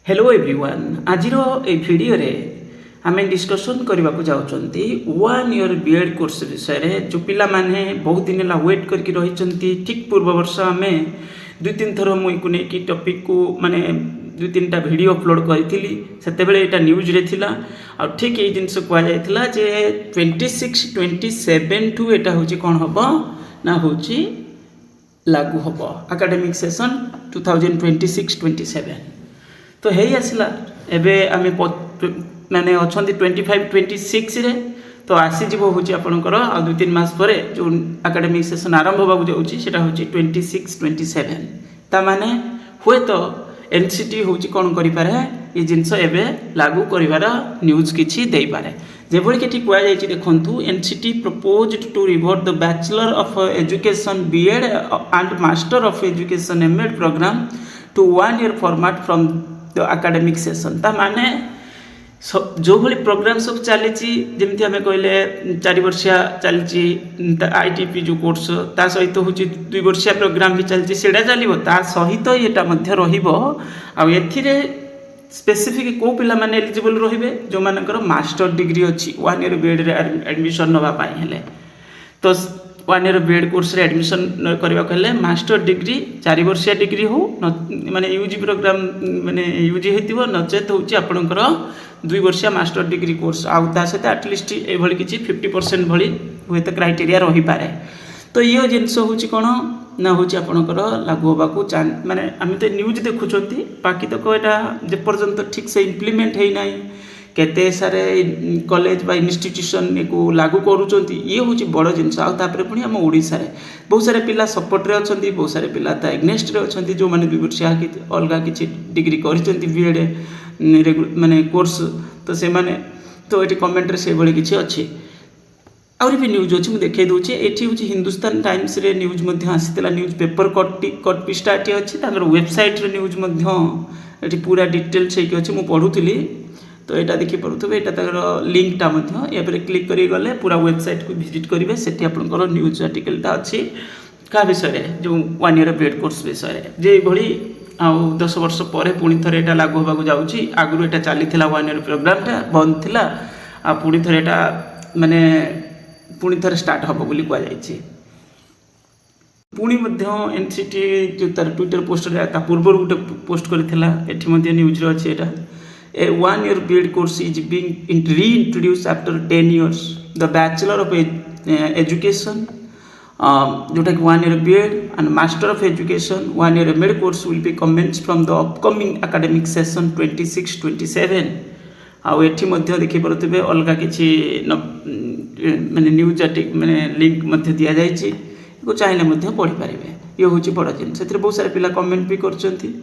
Hello everyone आज ए video रे आम डिस्कसन करने को जाऊँगी 1 ईयर बीएड कोर्स विषय जो पिला माने बहुत दिन है वेट करके रही ठीक पूर्व वर्ष आम दुई तीन थर मुझे टॉपिक को माने दुई तीन वीडियो अपलोड करी से यहाँ न्यूज रे थिला और ठीक ये जिनस कहला जे 26 27 ठू यहाँ हूँ कौन हम ना हूँ लागू हम एकेडमिक सेशन 2026-27 तो है आसला एबे आम माने अच्छा 25-26 रे तो आसीज हूँ आपंकर आ 2-3 मास पर जो एकेडमिक सेशन आरंभ होगा जाऊँगी से हूँ 26-27 ताने हुए तो एनसीटी हूँ कौन करें ये जिनस एवं लागू कर न्यूज किसी दे पारे जेभली कि कहुई देखु NCT proposed to revert the bachelor of education BEd and master of education MEd programme to 1 year format from the academic session ता माने जो भली प्रोग्राम सब चली जमी आम कहले 4 वर्षिया चलती आईटीपी जो कोर्स ता सहित हूँ 2 वर्षिया प्रोग्राम भी चलती से चलो ता सहित ये स्पेसिफिक कौ पिला माने एलिजिबल रहिबे जो मानकर मास्टर डिग्री अच्छी 1 ईयर बीएड रे एडमिशन नापी हेले तो 1 ईयर बीएड कोर्स रे एडमिशन करबा कहले मास्टर डिग्री 4 वर्षिया डिग्री हो माने यूजी प्रोग्राम माने यूजी हेतिबो नचेत होची आपनकर 2 वर्षिया मास्टर डिग्री कोर्स आउ सहित एटलिस्ट ए भली किछि 50% भली हुए तो क्राइटेरिया रही पारे तो ये जिनस हूँ कौन ना हूँ आपंकर लागू होगा माने आम तो न्यूज देखुंत बाकी तक यहाँ जेपर्यंत ठीक से इम्प्लीमेंट होना केते सारे कॉलेज बा इंस्टीट्यूशन को लागू करुँच ये हूँ बड़ जिनस आउे पुणी आम ओडिशा रे बहुत सारे पिला सपोर्ट रे अच्छा बहुत सारे पिला एग्नेस्ट रे अच्छा जो मैंने 2 वर्षिया अलग किसी डिग्री कर बीएड माने कोर्स तो से माने तो ये कमेंट से भाई किसी अच्छी आउरी भी न्यूज अच्छी मुझे देखा दूसरी ये हूँ हिंदुस्तान टाइम्स रे न्यूज आसाला न्यूज पेपर कट पृष्ठा ये अच्छी वेबसाइट रे न्यूज ये पूरा डिटेल्स होगी अच्छी मुझे पढ़ुली तो यहाँ देखिपे यहाँ लिंकटा या क्लिक कर गले पूरा वेबसाइट को विजिट करेंगे से आपंकर न्यूज आर्टिकलटा अच्छी क्या विषय जो 1 ईयर बीएड कोर्स विषय जे भली आउ 10 वर्ष पर पुणी थे यहाँ लागू होगा जाऊँगी आगुरी यहाँ चली 1 ईयर प्रोग्रामटा बंद थिला आ पुणी थे यहाँ माने पुणी थे स्टार्ट हम बोली कहुई पुणी एनसीटी जो तार ट्विटर पोस्ट पूर्व गोटे पोस्ट करता ये न्यूज अच्छे यहाँ a 1 year BEd course is being reintroduce after 10 years the bachelor of education जोटा कि 1 year BEd and master of education 1 year MEd course will be commence from the upcoming academic session 26-27 आउ एठी मध्य देखि परतबे अलगा किछि माने न्यूज आर्टिकल माने लिंक मध्य दिया जायछि को चाहिले मध्य पढ़ी पारिबे ये होछि बड़ जिन सेतिर बहुत सारे पिला कमेंट भी करछंती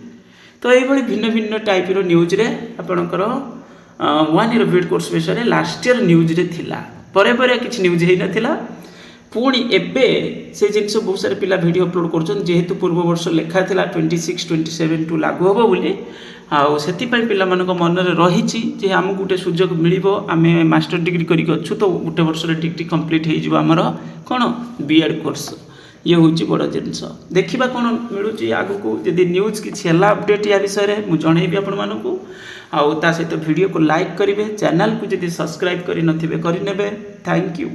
तो ये भिन्न भिन्न टाइप रो न्यूज रे आपणकर 1 ईयर बीएड कोर्स विषय लास्ट ईयर न्यूज रे थिला परे परे किछि न्यूज हेइ नथिला पुणी एबे से जिनस बहुत सारे पिला वीडियो अपलोड करछन जेहेतु पूर्व वर्ष लेखा थिला 26-27 टू लागू होबो बोली आउ से पिला मन में रही जे आमको गोटे सुजोग मिल आम मास्टर डिग्री करके अच्छु तो गोटे वर्ष डिग्री कंप्लीट होमर कौन बीएड कोर्स ये हूँ बड़ जिनस देखा कौन मिलूँ आगक जदि न्यूज किसी है अपडेट या विषय में जनइबी आपण मानू आउ ता सहित वीडियो को लाइक करेंगे चैनल को जदि सब्सक्राइब कर नथिबे करनेबे थैंक यू।